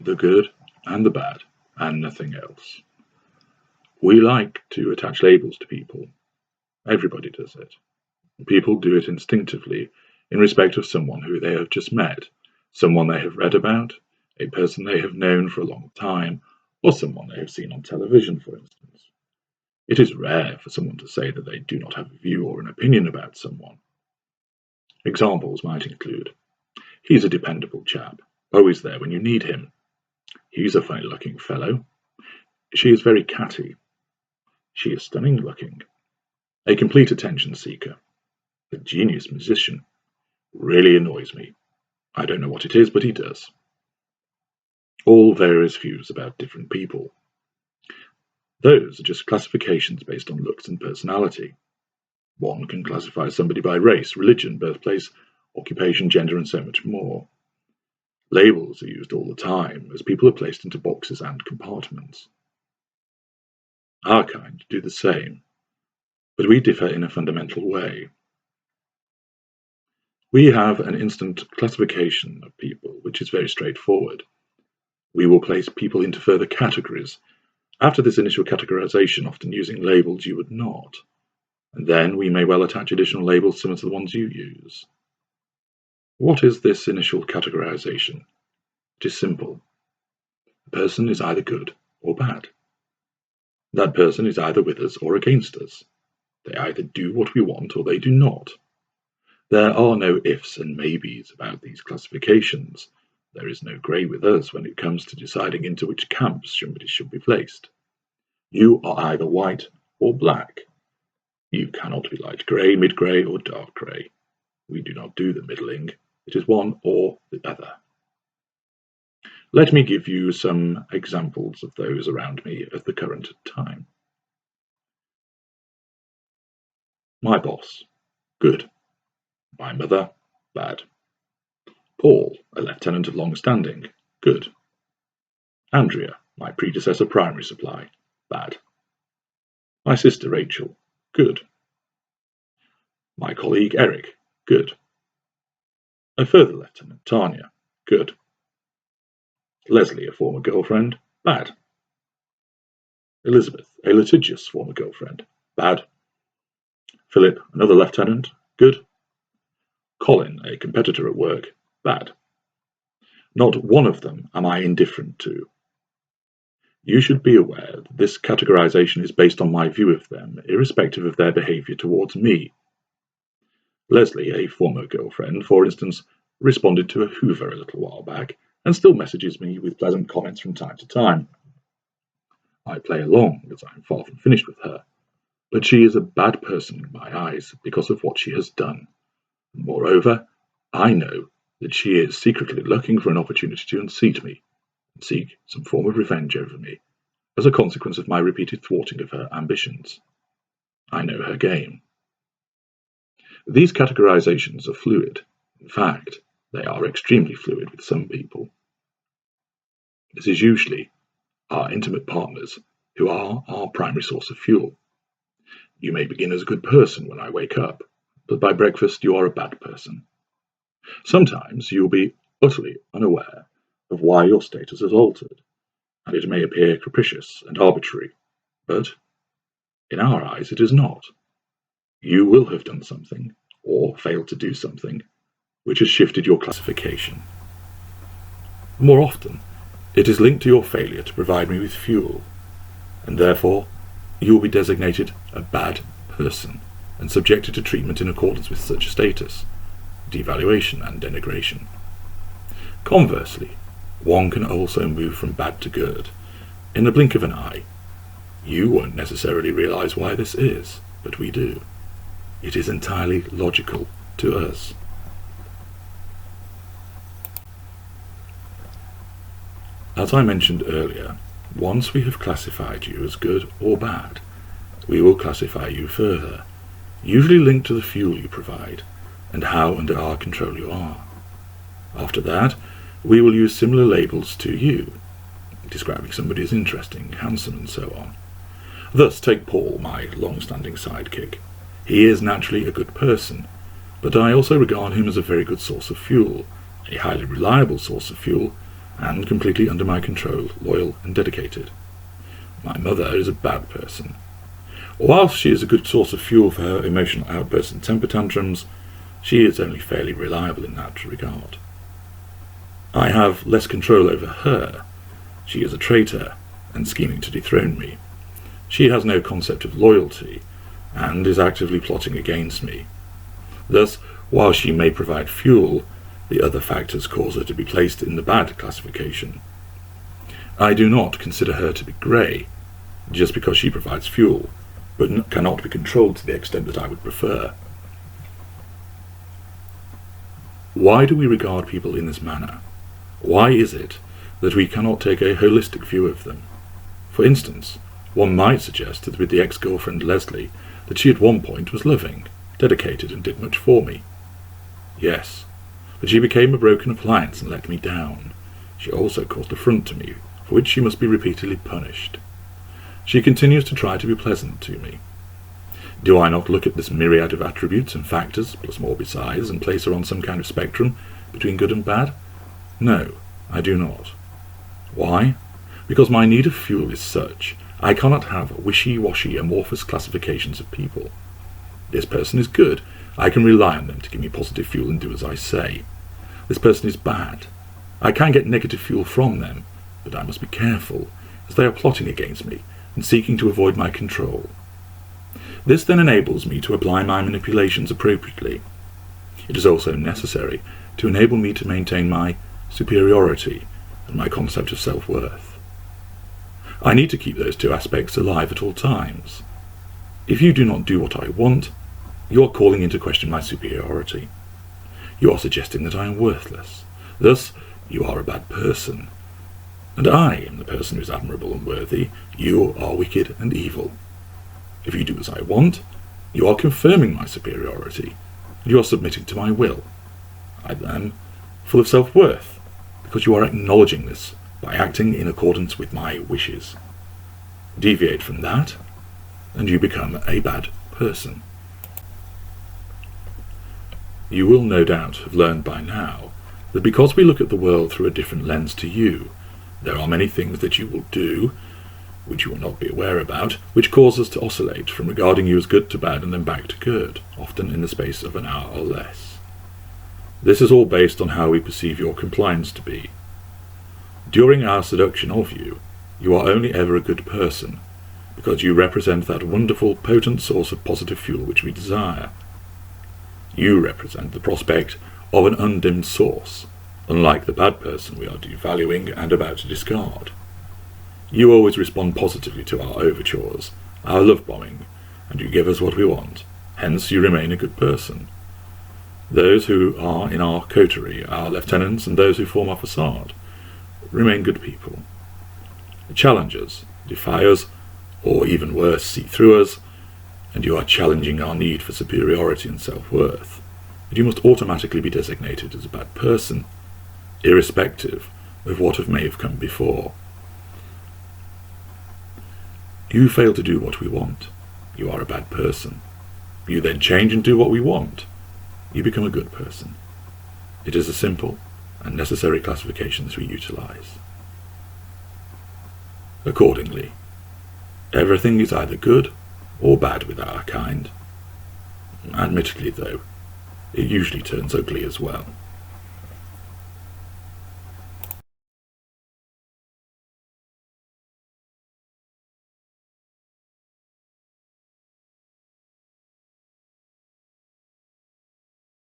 the good and the bad, and nothing else. We like to attach labels to people. Everybody does it. People do it instinctively in respect of someone who they have just met, someone they have read about, a person they have known for a long time, or someone they have seen on television, for instance. It is rare for someone to say that they do not have a view or an opinion about someone. Examples might include: he's a dependable chap, always there when you need him. He's a funny-looking fellow. She is very catty. She is stunning-looking. A complete attention seeker. A genius musician. Really annoys me. I don't know what it is, but he does. All various views about different people. Those are just classifications based on looks and personality. One can classify somebody by race, religion, birthplace, occupation, gender, and so much more. Labels are used all the time as people are placed into boxes and compartments. Our kind do the same, but we differ in a fundamental way. We have an instant classification of people, which is very straightforward. We will place people into further categories. After this initial categorization, often using labels you would not, and then we may well attach additional labels similar to the ones you use. What is this initial categorization? It is simple. A person is either good or bad. That person is either with us or against us. They either do what we want or they do not. There are no ifs and maybes about these classifications. There is no grey with us when it comes to deciding into which camps somebody should be placed. You are either white or black. You cannot be light grey, mid-grey, or dark grey. We do not do the middling. It is one or the other. Let me give you some examples of those around me at the current time. My boss, good. My mother, bad. Paul, a lieutenant of long standing, good. Andrea, my predecessor primary supply, bad. My sister Rachel, good. My colleague Eric, good. A further lieutenant, Tanya, good. Leslie, a former girlfriend, bad. Elizabeth, a litigious former girlfriend, bad. Philip, another lieutenant, good. Colin, a competitor at work, bad. Not one of them am I indifferent to. You should be aware that this categorization is based on my view of them, irrespective of their behavior towards me. Leslie, a former girlfriend, for instance, responded to a Hoover a little while back, and still messages me with pleasant comments from time to time. I play along, as I am far from finished with her, but she is a bad person in my eyes because of what she has done. Moreover, I know that she is secretly looking for an opportunity to unseat me, and seek some form of revenge over me, as a consequence of my repeated thwarting of her ambitions. I know her game. These categorizations are fluid. In fact, they are extremely fluid with some people. This is usually our intimate partners who are our primary source of fuel. You may begin as a good person when I wake up, but by breakfast you are a bad person. Sometimes you will be utterly unaware of why your status has altered, and it may appear capricious and arbitrary, but in our eyes it is not. You will have done something, or failed to do something, which has shifted your classification. More often, it is linked to your failure to provide me with fuel, and therefore you will be designated a bad person and subjected to treatment in accordance with such a status, devaluation and denigration. Conversely, one can also move from bad to good in the blink of an eye. You won't necessarily realize why this is, but we do. It is entirely logical to us. As I mentioned earlier, once we have classified you as good or bad, we will classify you further, usually linked to the fuel you provide and how under our control you are. After that, we will use similar labels to you, describing somebody as interesting, handsome, and so on. Thus, take Paul, my long-standing sidekick. He is naturally a good person, but I also regard him as a very good source of fuel, a highly reliable source of fuel, and completely under my control, loyal and dedicated. My mother is a bad person. Whilst she is a good source of fuel for her emotional outbursts and temper tantrums, she is only fairly reliable in that regard. I have less control over her. She is a traitor and scheming to dethrone me. She has no concept of loyalty and is actively plotting against me. Thus, while she may provide fuel, the other factors cause her to be placed in the bad classification. I do not consider her to be grey, just because she provides fuel, but cannot be controlled to the extent that I would prefer. Why do we regard people in this manner? Why is it that we cannot take a holistic view of them? For instance, one might suggest that with the ex-girlfriend Leslie, that she at one point was loving, dedicated, and did much for me. Yes, but she became a broken appliance and let me down. She also caused affront to me, for which she must be repeatedly punished. She continues to try to be pleasant to me. Do I not look at this myriad of attributes and factors, plus more besides, and place her on some kind of spectrum between good and bad? No, I do not. Why? Because my need of fuel is such, I cannot have wishy-washy amorphous classifications of people. This person is good. I can rely on them to give me positive fuel and do as I say. This person is bad. I can get negative fuel from them, but I must be careful, as they are plotting against me and seeking to avoid my control. This then enables me to apply my manipulations appropriately. It is also necessary to enable me to maintain my superiority and my concept of self-worth. I need to keep those two aspects alive at all times. If you do not do what I want, you are calling into question my superiority. You are suggesting that I am worthless. Thus, you are a bad person. And I am the person who is admirable and worthy. You are wicked and evil. If you do as I want, you are confirming my superiority, and you are submitting to my will. I am full of self-worth, because you are acknowledging this by acting in accordance with my wishes. Deviate from that, and you become a bad person. You will no doubt have learned by now that because we look at the world through a different lens to you, there are many things that you will do, which you will not be aware about, which cause us to oscillate from regarding you as good to bad and then back to good, often in the space of an hour or less. This is all based on how we perceive your compliance to be. During our seduction of you, you are only ever a good person, because you represent that wonderful, potent source of positive fuel which we desire. You represent the prospect of an undimmed source, unlike the bad person we are devaluing and about to discard. You always respond positively to our overtures, our love-bombing, and you give us what we want. Hence you remain a good person. Those who are in our coterie, our lieutenants, and those who form our facade, remain good people. Challenge us, defy us, or even worse, see through us, and you are challenging our need for superiority and self-worth, and you must automatically be designated as a bad person, irrespective of what may have come before. You fail to do what we want. You are a bad person. You then change and do what we want. You become a good person. It is a simple and necessary classification that we utilize. Accordingly, everything is either good or bad with our kind. Admittedly, though, it usually turns ugly as well.